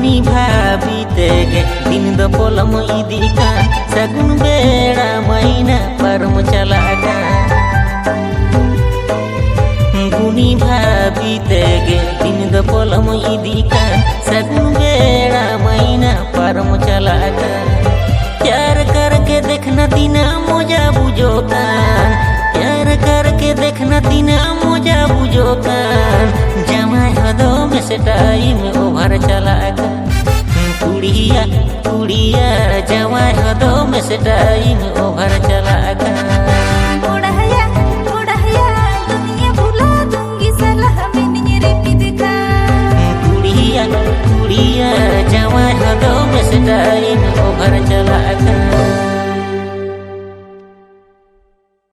निभा भाबीते गे दिन दो पोलम इदी का सगुन बेड़ा महीना परम चला गा गुनी भाबीते गे दिन दो पोलम इदी का सगुन बेड़ा महीना परम चला गा प्यार करके देखना दीना मोजा बुझो कान प्यार करके देखना दीना मोजा बुझो कान जमाई हदो में से टाइम ओवर चला गा कुड़िया कुड़िया जमाई हदो में से टाइम ओवर चला